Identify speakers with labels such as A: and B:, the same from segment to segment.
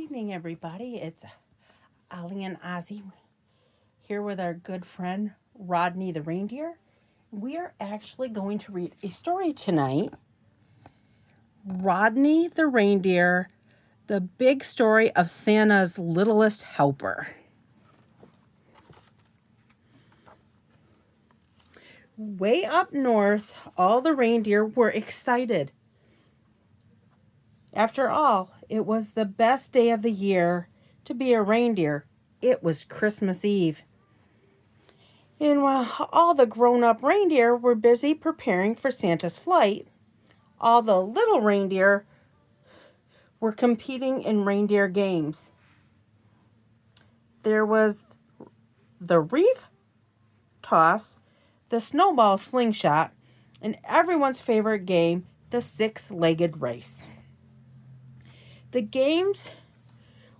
A: evening, everybody. It's Ollie and Ozzie here with our good friend Rodney the Reindeer. We are actually going to read a story tonight. Rodney the Reindeer, the big story of Santa's littlest helper. Way up north, all the reindeer were excited. After all, it was the best day of the year to be a reindeer. It was Christmas Eve. And while all the grown-up reindeer were busy preparing for Santa's flight, all the little reindeer were competing in reindeer games. There was the wreath toss, the snowball slingshot, and everyone's favorite game, the six-legged race. The games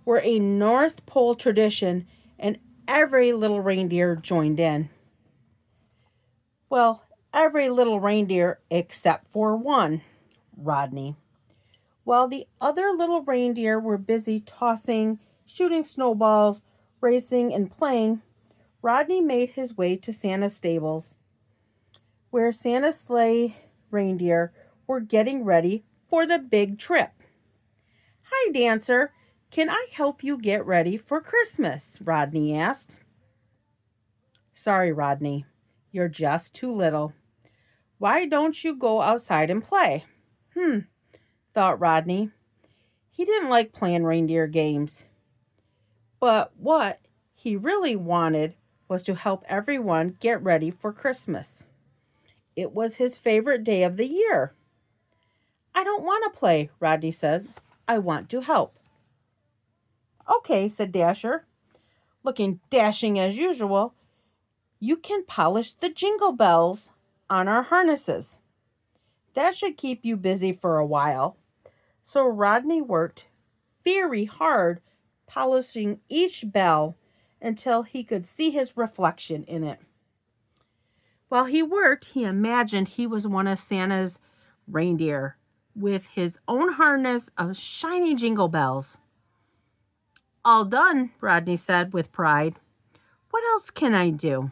A: were a North Pole tradition, and every little reindeer joined in. Well, every little reindeer except for one, Rodney. While the other little reindeer were busy tossing, shooting snowballs, racing, and playing, Rodney made his way to Santa's stables, where Santa's sleigh reindeer were getting ready for the big trip. "Hi, Dancer. Can I help you get ready for Christmas?" Rodney asked. "Sorry, Rodney. You're just too little. Why don't you go outside and play?" Thought Rodney. He didn't like playing reindeer games. But what he really wanted was to help everyone get ready for Christmas. It was his favorite day of the year. "I don't want to play," Rodney said. "I want to help." "Okay," said Dasher, looking dashing as usual. "You can polish the jingle bells on our harnesses. That should keep you busy for a while." So Rodney worked very hard polishing each bell until he could see his reflection in it. While he worked, he imagined he was one of Santa's reindeer with his own harness of shiny jingle bells. "All done," Rodney said with pride. "What else can I do?"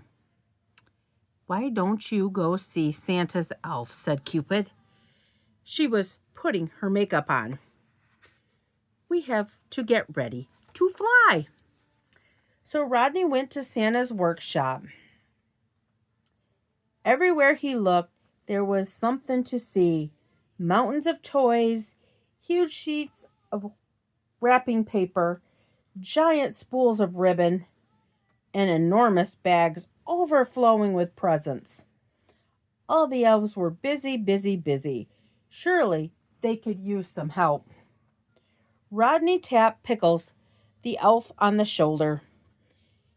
A: "Why don't you go see Santa's elf?" said Cupid. She was putting her makeup on. "We have to get ready to fly." So Rodney went to Santa's workshop. Everywhere he looked, there was something to see. Mountains of toys, huge sheets of wrapping paper, giant spools of ribbon, and enormous bags overflowing with presents. All the elves were busy, busy, busy. Surely they could use some help. Rodney tapped Pickles, the elf, on the shoulder.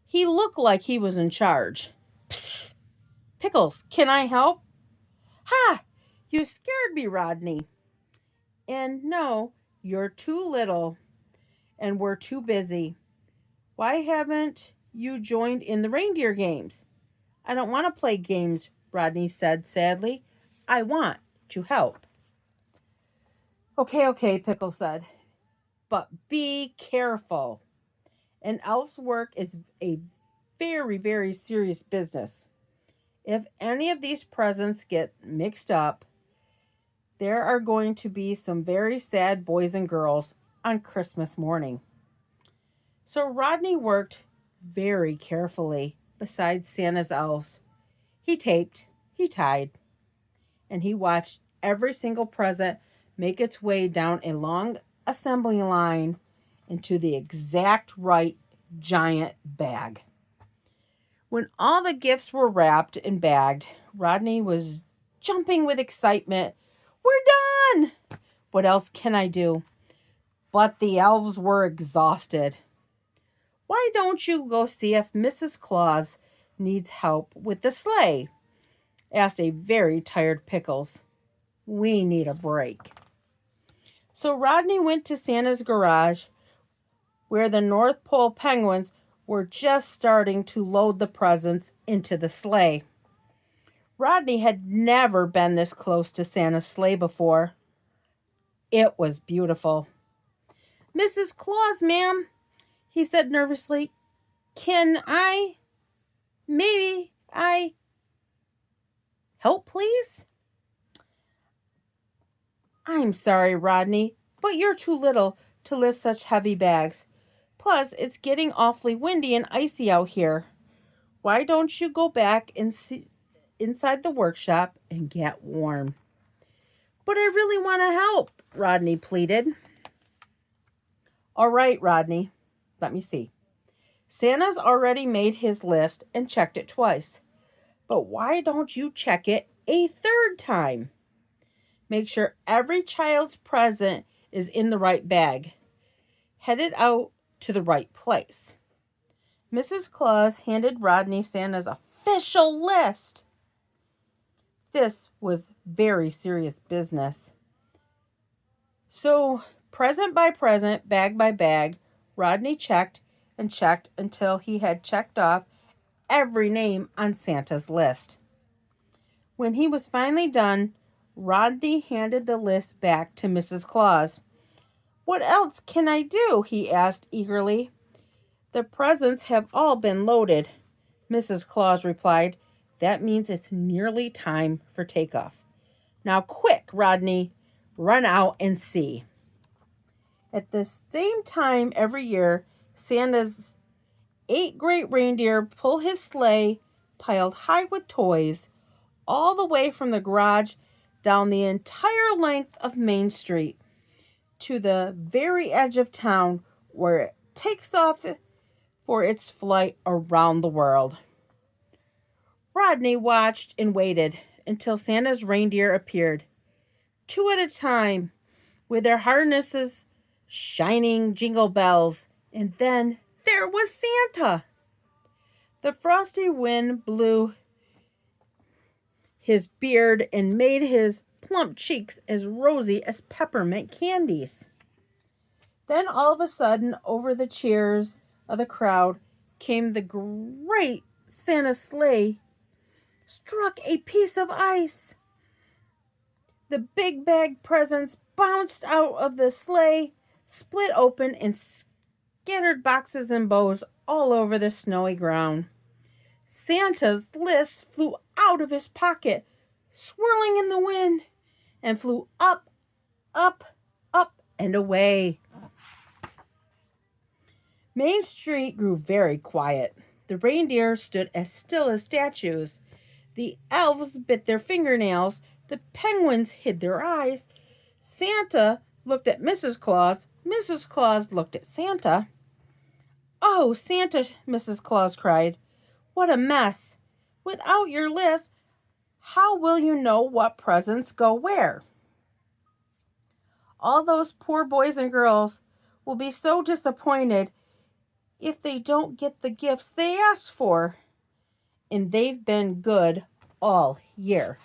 A: He looked like he was in charge. "Psst! Pickles, can I help?" "Ha! You scared me, Rodney." "And no, you're too little, and we're too busy. Why haven't you joined in the reindeer games?" "I don't want to play games," Rodney said sadly. "I want to help." Okay, Pickles said. "But be careful. An elf's work is a very, very serious business. If any of these presents get mixed up, there are going to be some very sad boys and girls on Christmas morning." So Rodney worked very carefully beside Santa's elves. He taped, he tied, and he watched every single present make its way down a long assembly line into the exact right giant bag. When all the gifts were wrapped and bagged, Rodney was jumping with excitement. "We're done! What else can I do?" But the elves were exhausted. "Why don't you go see if Mrs. Claus needs help with the sleigh?" asked a very tired Pickles. "We need a break." So Rodney went to Santa's garage, where the North Pole penguins were just starting to load the presents into the sleigh. Rodney had never been this close to Santa's sleigh before. It was beautiful. Mrs. Claus, ma'am, he said nervously. Maybe I help, please? I'm sorry, Rodney, but you're too little to lift such heavy bags. Plus, it's getting awfully windy and icy out here. Why don't you go back and inside the workshop and get warm? But I really want to help, Rodney pleaded. All right, Rodney, let me see. Santa's already made his list and checked it twice. But why don't you check it a third time? Make sure every child's present is in the right bag, headed out to the right place. Mrs. Claus handed Rodney Santa's official list. This was very serious business. So, present by present, bag by bag, Rodney checked and checked until he had checked off every name on Santa's list. When he was finally done, Rodney handed the list back to Mrs. Claus. What else can I do? He asked eagerly. The presents have all been loaded, Mrs. Claus replied. That means it's nearly time for takeoff. Now quick, Rodney, run out and see. At the same time every year, Santa's 8 great reindeer pull his sleigh, piled high with toys, all the way from the garage down the entire length of Main Street to the very edge of town where it takes off for its flight around the world. Rodney watched and waited until Santa's reindeer appeared, 2 at a time, with their harnesses shining jingle bells, and then there was Santa. The frosty wind blew his beard and made his plump cheeks as rosy as peppermint candies. Then all of a sudden, over the cheers of the crowd, came the great Santa sleigh, struck a piece of ice. The big bag presents bounced out of the sleigh, split open, and scattered boxes and bows all over the snowy ground. Santa's list flew out of his pocket, swirling in the wind, and flew up, up, up, and away. Main Street grew very quiet. The reindeer stood as still as statues. The elves bit their fingernails. The penguins hid their eyes. Santa looked at Mrs. Claus. Mrs. Claus looked at Santa. Oh, Santa, Mrs. Claus cried. What a mess. Without your list, how will you know what presents go where? All those poor boys and girls will be so disappointed if they don't get the gifts they asked for. And they've been good all year.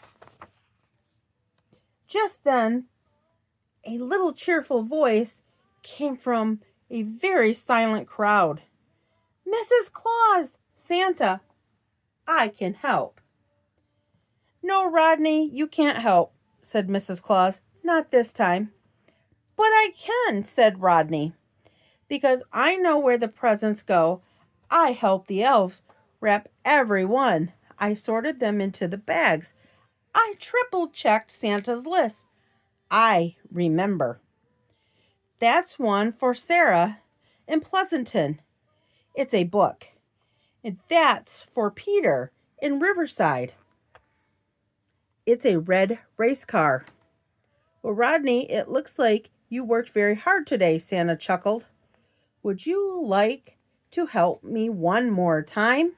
A: Just then, a little cheerful voice came from a very silent crowd. Mrs. Claus, Santa, I can help. No, Rodney, you can't help, said Mrs. Claus. Not this time. But I can, said Rodney, because I know where the presents go. I help the elves wrap every one. I sorted them into the bags. I triple-checked Santa's list. I remember. That's one for Sarah in Pleasanton. It's a book. And that's for Peter in Riverside. It's a red race car. Well, Rodney, it looks like you worked very hard today, Santa chuckled. Would you like to help me one more time?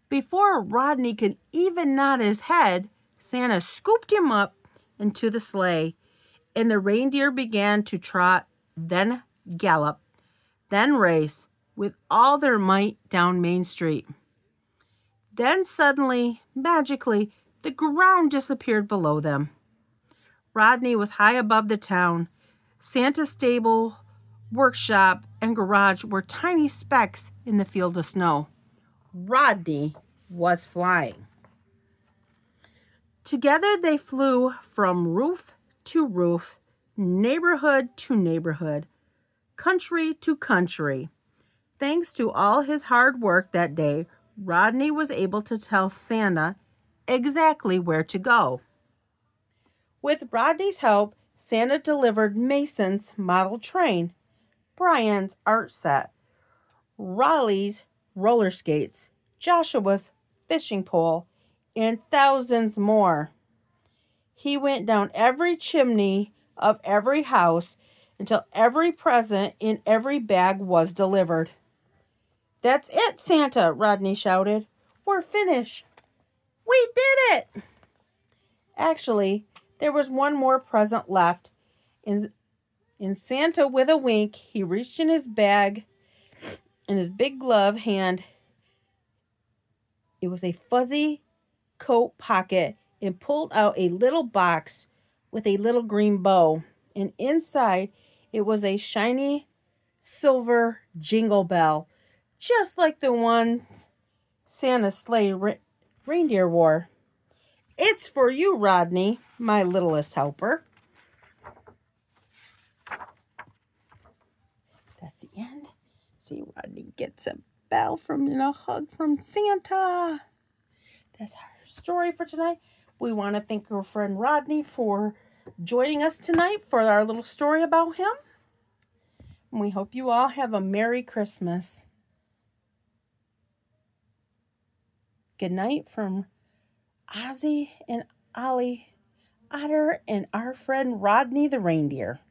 A: Before Rodney could even nod his head, Santa scooped him up into the sleigh, and the reindeer began to trot, then gallop, then race with all their might down Main Street. Then suddenly, magically, the ground disappeared below them. Rodney was high above the town. Santa's stable, workshop, and garage were tiny specks in the field of snow. Rodney was flying. Together they flew from roof to roof, neighborhood to neighborhood, country to country. Thanks to all his hard work that day, Rodney was able to tell Santa exactly where to go. With Rodney's help, Santa delivered Mason's model train, Brian's art set, Raleigh's roller skates, Joshua's fishing pole, and thousands more. He went down every chimney of every house until every present in every bag was delivered. "That's it, Santa!" Rodney shouted. "We're finished! We did it!" Actually, there was one more present left. In Santa, with a wink, he reached in his bag, in his big glove hand. It was a fuzzy coat pocket, and pulled out a little box with a little green bow. And inside, it was a shiny silver jingle bell, just like the one Santa's sleigh reindeer wore. "It's for you, Rodney, my littlest helper." That's the end. See, Rodney gets a bell and a hug from Santa. That's our story for tonight. We want to thank our friend Rodney for joining us tonight for our little story about him. And we hope you all have a Merry Christmas. Good night from Ozzie and Ollie Otter and our friend Rodney the Reindeer.